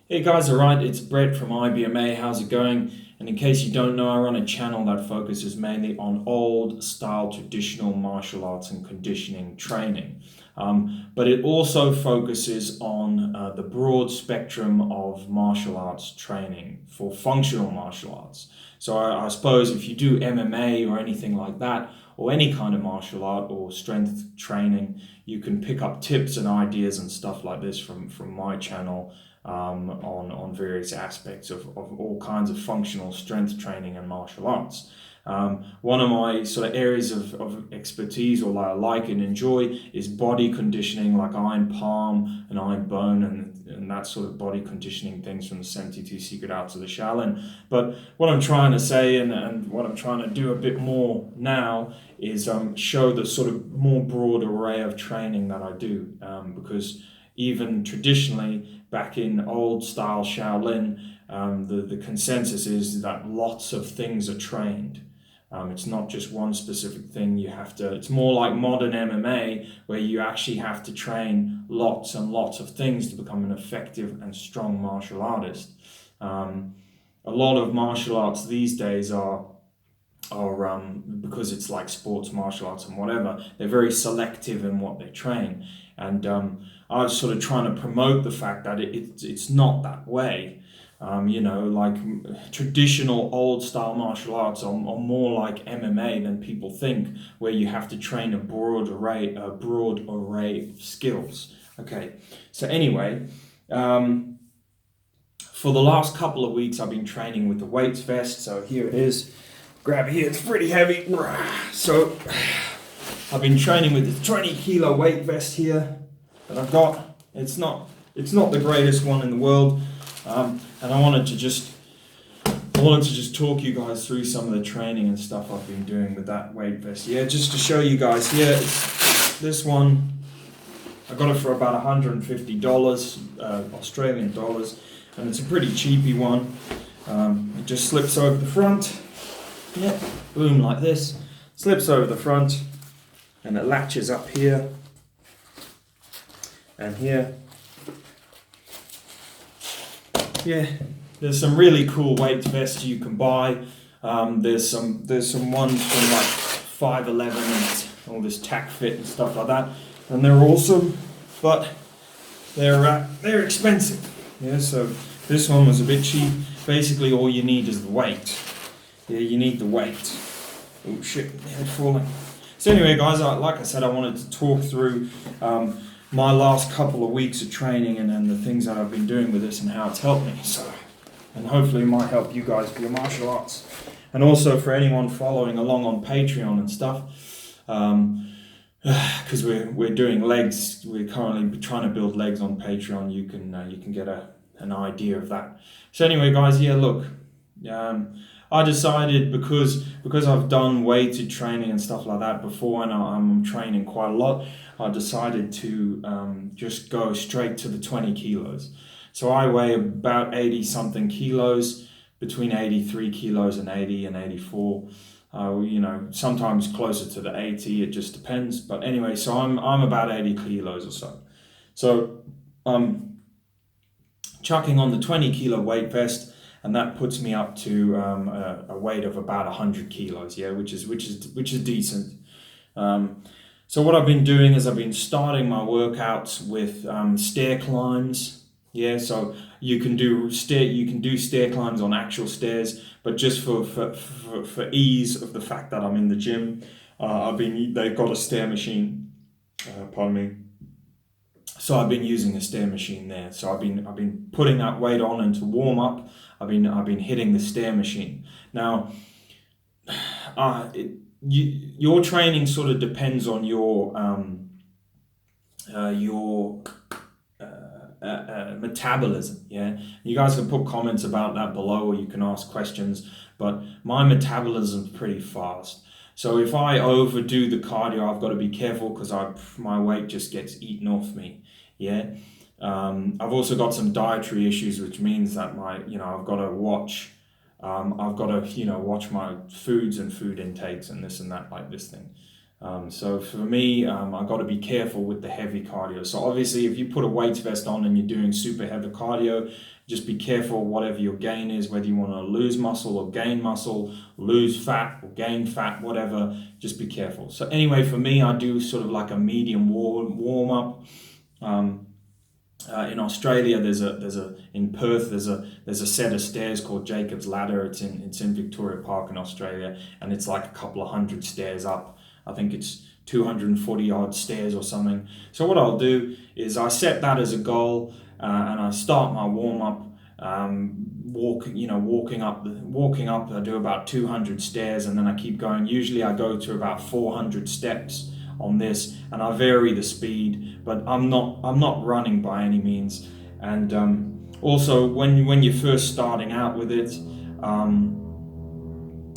Hey guys, alright, it's Brett from IBMA. How's it going? And in case you don't know, I run a channel that focuses mainly on old style traditional martial arts and conditioning training. But it also focuses on the broad spectrum of martial arts training for functional martial arts. So I suppose if you do MMA or anything like that, or any kind of martial art or strength training, you can pick up tips and ideas and stuff like this from my channel on various aspects of all kinds of functional strength training and martial arts. One of my sort of areas of expertise, or I like and enjoy, is body conditioning, like iron palm and iron bone and that sort of body conditioning things from the 72 Secret Arts of the Shaolin. But what I'm trying to say and what I'm trying to do a bit more now is show the sort of more broad array of training that I do, because even traditionally, back in old style Shaolin, the consensus is that lots of things are trained. It's not just one specific thing. It's more like modern MMA, where you actually have to train lots and lots of things to become an effective and strong martial artist. A lot of martial arts these days are because it's like sports martial arts and whatever, they're very selective in what they train. And I was sort of trying to promote the fact that it's not that way. Like traditional old style martial arts are more like MMA than people think, where you have to train a broad array of skills. Okay, so anyway, for the last couple of weeks, I've been training with the weights vest. So here it is. Grab it here. It's pretty heavy. So I've been training with this 20 kilo weight vest here that I've got. It's not the greatest one in the world, and I wanted to just talk you guys through some of the training and stuff I've been doing with that weight vest. Yeah, just to show you guys here. This one, I got it for about $150 Australian dollars, and it's a pretty cheapy one. It just slips over the front. Yeah, boom, like this. Slips over the front, and it latches up here and here. Yeah, there's some really cool weight vests you can buy. There's some ones from like 511 and all this tack fit and stuff like that, and they're awesome, but they're expensive. Yeah, so this one was a bit cheap. Basically, all you need is the weight. Yeah, you need the weight. Oh shit, head falling. So anyway, guys, like I said, I wanted to talk through my last couple of weeks of training and the things that I've been doing with this and how it's helped me. So, and hopefully it might help you guys with your martial arts. And also for anyone following along on Patreon and stuff, because we're doing legs. We're currently trying to build legs on Patreon. You can get an idea of that. So anyway, guys, yeah, look. I decided because I've done weighted training and stuff like that before, and I'm training quite a lot, I decided to just go straight to the 20 kilos. So I weigh about 80 something kilos, between 83 kilos and 80 and 84. Sometimes closer to the 80, it just depends. But anyway, so I'm about 80 kilos or so. So I'm chucking on the 20 kilo weight vest, and that puts me up to a weight of about 100 kilos, yeah, which is decent. So what I've been doing is I've been starting my workouts with stair climbs. Yeah, so you can do stair climbs on actual stairs, but just for ease of the fact that I'm in the gym, they've got a stair machine. Pardon me. So I've been using a stair machine there. So I've been putting that weight on, and to warm up, I've been hitting the stair machine. Now, your training sort of depends on your metabolism. Yeah, you guys can put comments about that below, or you can ask questions. But my metabolism's pretty fast. So if I overdo the cardio, I've got to be careful because my weight just gets eaten off me. Yeah. I've also got some dietary issues, which means that I've got to watch. I've got to watch my foods and food intakes and this and that, like this thing. So for me, I got to be careful with the heavy cardio. So obviously, if you put a weights vest on and you're doing super heavy cardio, just be careful whatever your gain is, whether you want to lose muscle or gain muscle, lose fat or gain fat, whatever. Just be careful. So anyway, for me, I do sort of like a medium warm up. In Australia, in Perth, there's a set of stairs called Jacob's Ladder. It's in Victoria Park in Australia, and it's like a couple of hundred stairs up. I think it's 240 odd stairs or something. So what I'll do is I set that as a goal, and I start my warm up. Walking up. I do about 200 stairs, and then I keep going. Usually, I go to about 400 steps on this, and I vary the speed, but I'm not running by any means. And also, when you're first starting out with it,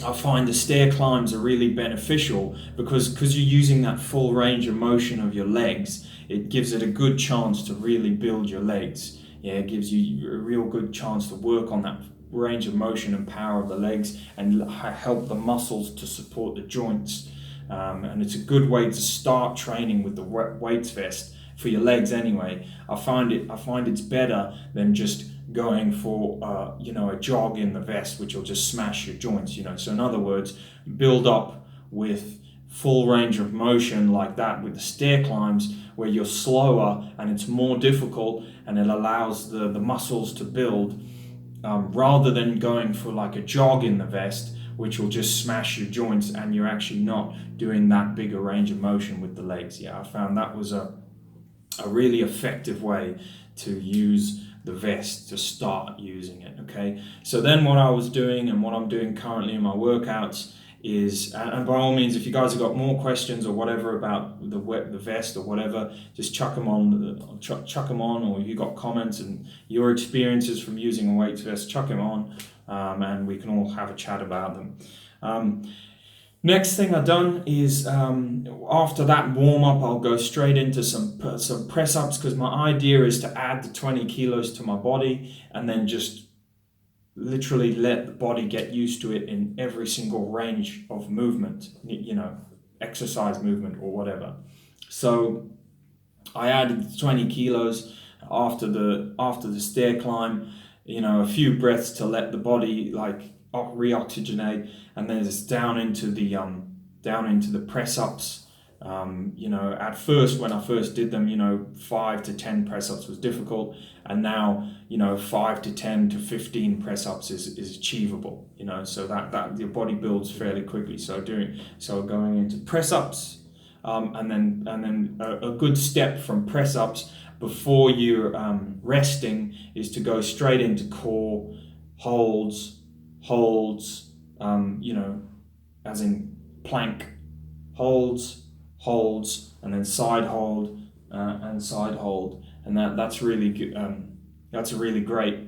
I find the stair climbs are really beneficial because you're using that full range of motion of your legs. It gives it a good chance to really build your legs. Yeah, it gives you a real good chance to work on that range of motion and power of the legs and help the muscles to support the joints. And it's a good way to start training with the weights vest for your legs anyway. I find it's better than just going for a jog in the vest, which will just smash your joints. So in other words, build up with full range of motion like that with the stair climbs, where you're slower and it's more difficult, and it allows the muscles to build, rather than going for like a jog in the vest, which will just smash your joints and you're actually not doing that bigger range of motion with the legs. Yeah, I found that was a really effective way to use the vest, to start using it. Okay, so then what I was doing and what I'm doing currently in my workouts is, and by all means, if you guys have got more questions or whatever about the vest or whatever, just chuck them on, or if you got comments and your experiences from using a weights vest, chuck them on, and we can all have a chat about them. Next thing I've done is, after that warm up, I'll go straight into some press ups, because my idea is to add the 20 kilos to my body and then just literally let the body get used to it in every single range of movement, exercise movement or whatever. So I added 20 kilos after the stair climb, a few breaths to let the body reoxygenate, and then it's down into the press ups. At first, when I first did them, 5 to 10 press ups was difficult, and now 5 to 10 to 15 press ups is achievable. So that your body builds fairly quickly. So going into press ups, and then a good step from press ups before you're resting is to go straight into core holds, as in plank, holds, and then side hold, and side hold, and that's really good. That's a really great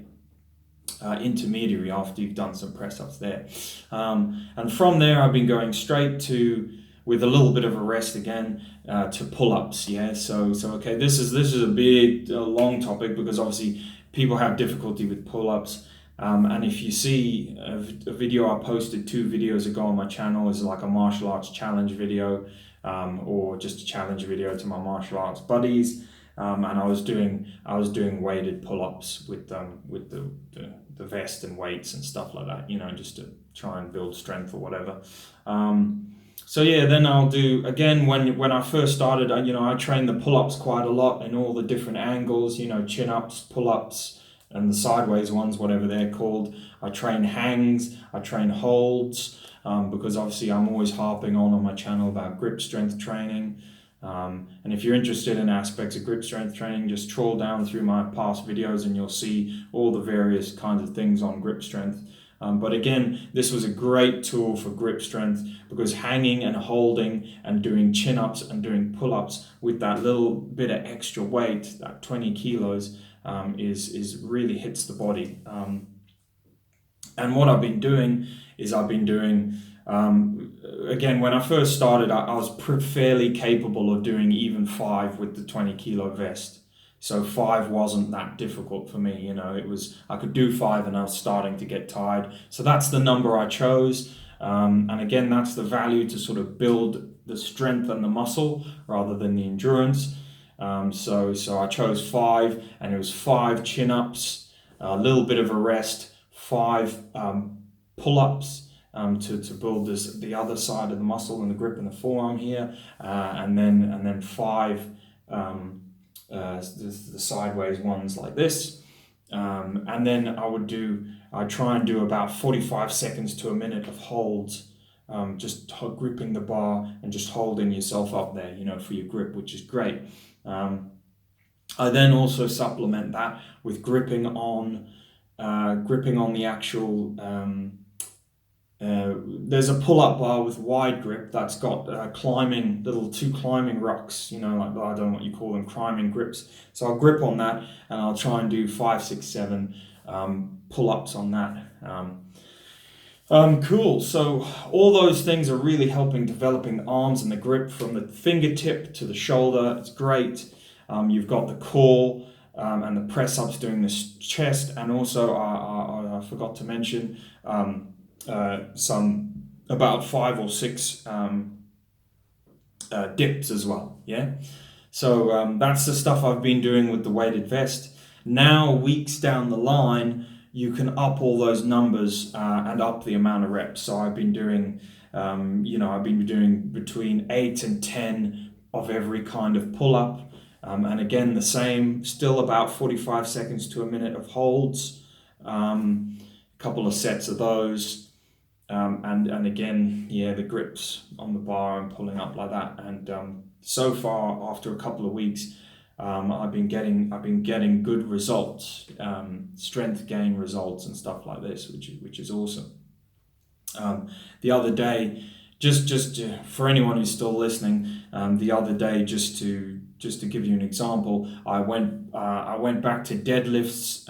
intermediary after you've done some press ups there, and from there I've been going straight to, with a little bit of a rest again, to pull-ups. Yeah, so okay, this is a big long topic, because obviously people have difficulty with pull-ups. And if you see a video I posted 2 videos ago on my channel, is like a martial arts challenge video, or just a challenge video to my martial arts buddies, and I was doing weighted pull-ups with the vest and weights and stuff like that, just to try and build strength or whatever. So yeah, then I'll do, again, when I first started, I trained the pull-ups quite a lot in all the different angles, chin-ups, pull-ups, and the sideways ones, whatever they're called. I train hangs, I train holds, because obviously I'm always harping on my channel about grip strength training. And if you're interested in aspects of grip strength training, just trawl down through my past videos and you'll see all the various kinds of things on grip strength. But again, this was a great tool for grip strength, because hanging and holding and doing chin-ups and doing pull-ups with that little bit of extra weight, that 20 kilos, is really hits the body. And what I've been doing is again, when I first started, I was fairly capable of doing even 5 with the 20 kilo vest. So 5 wasn't that difficult for me, I could do 5 and I was starting to get tired. So that's the number I chose. And again, that's the value, to sort of build the strength and the muscle rather than the endurance. So I chose 5, and it was 5 chin-ups, a little bit of a rest, 5 pull-ups to build the other side of the muscle and the grip in the forearm here, and then 5 the sideways ones like this, and then I try and do about 45 seconds to a minute of holds, just gripping the bar and just holding yourself up there, for your grip, which is great. I then also supplement that with gripping on the actual. There's a pull-up bar with wide grip that's got two climbing rocks, like, I don't know what you call them, climbing grips. So I'll grip on that, and I'll try and do 5, 6, 7 pull-ups on that. Cool. So all those things are really helping developing the arms and the grip from the fingertip to the shoulder. It's great. You've got the core and the press-ups doing this chest, and also I forgot to mention some about 5 or 6 dips as well. Yeah. So that's the stuff I've been doing with the weighted vest. Now, weeks down the line, you can up all those numbers and up the amount of reps. So I've been doing, between 8 and 10 of every kind of pull-up. And again, the same, still about 45 seconds to a minute of holds, a couple of sets of those. And again, the grips on the bar and pulling up like that. And so far, after a couple of weeks, I've been getting good results, strength gain results and stuff like this, which is awesome. The other day, just for anyone who's still listening, the other day, just to give you an example, I went back to deadlifts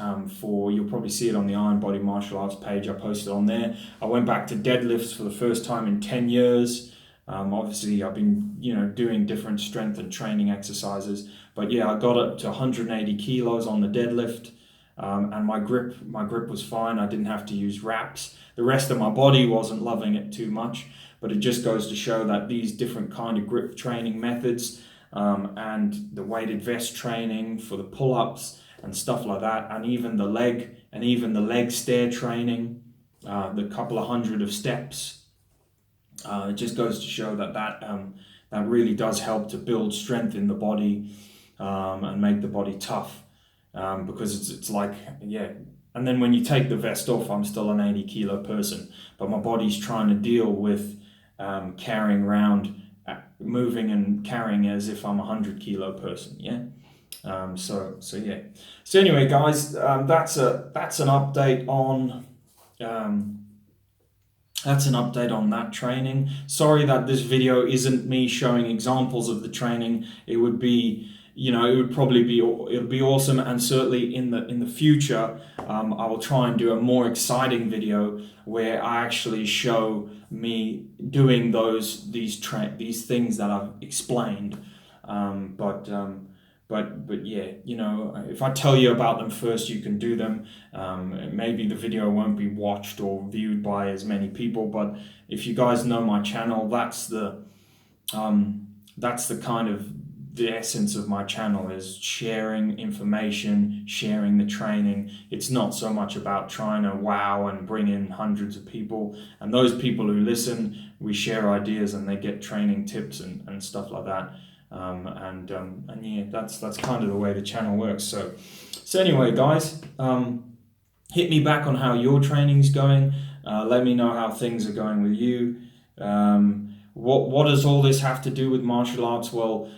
you'll probably see it on the Iron Body Martial Arts page I posted on there. I went back to deadlifts for the first time in 10 years. Obviously I've been doing different strength and training exercises, but I got up to 180 kilos on the deadlift, and my grip was fine. I didn't have to use wraps. The rest of my body wasn't loving it too much, but it just goes to show that these different kind of grip training methods, and the weighted vest training for the pull-ups and stuff like that, and even the leg stair training, the couple of hundred of steps, it just goes to show that really does help to build strength in the body, and make the body tough, because it's like, and then when you take the vest off, I'm still an 80 kilo person, but my body's trying to deal with carrying around, moving and carrying as if I'm a 100 kilo person. So anyway, guys, that's an update on that training. Sorry that this video isn't me showing examples of the training. It would be, it'll be awesome, and certainly in the future, I will try and do a more exciting video where I actually show me doing these things that I've explained. But if I tell you about them first, you can do them. Maybe the video won't be watched or viewed by as many people, but if you guys know my channel, that's the kind of the essence of my channel, is sharing information, sharing the training. It's not so much about trying to wow and bring in hundreds of people, and those people who listen, we share ideas and they get training tips and stuff like that. That's kind of the way the channel works. So anyway, guys, hit me back on how your training's going. Let me know how things are going with you. What does all this have to do with martial arts? Well,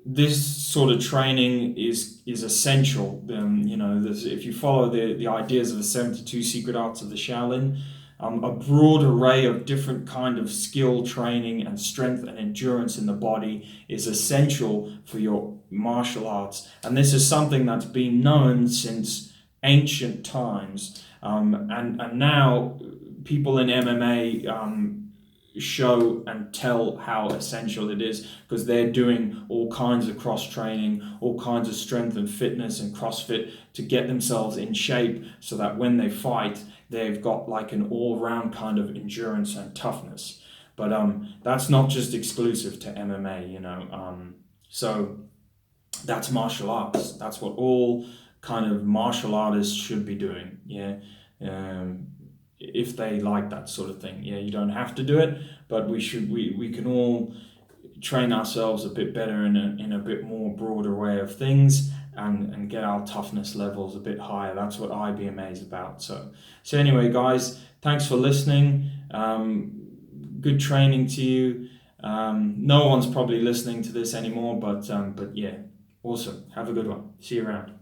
this sort of training is essential. If you follow the ideas of the 72 Secret Arts of the Shaolin, a broad array of different kind of skill training and strength and endurance in the body is essential for your martial arts. And this is something that's been known since ancient times. And now people in MMA show and tell how essential it is, because they're doing all kinds of cross training, all kinds of strength and fitness and CrossFit to get themselves in shape so that when they fight, they've got like an all-round kind of endurance and toughness. But that's not just exclusive to MMA, you know. So that's martial arts. That's what all kind of martial artists should be doing. Yeah. Um, if they like that sort of thing. Yeah, you don't have to do it, but we can all train ourselves a bit better in a bit more broader way of things, and get our toughness levels a bit higher. That's what IBMA is about. So anyway, guys, thanks for listening. Good training to you. No one's probably listening to this anymore, but yeah, awesome. Have a good one. See you around.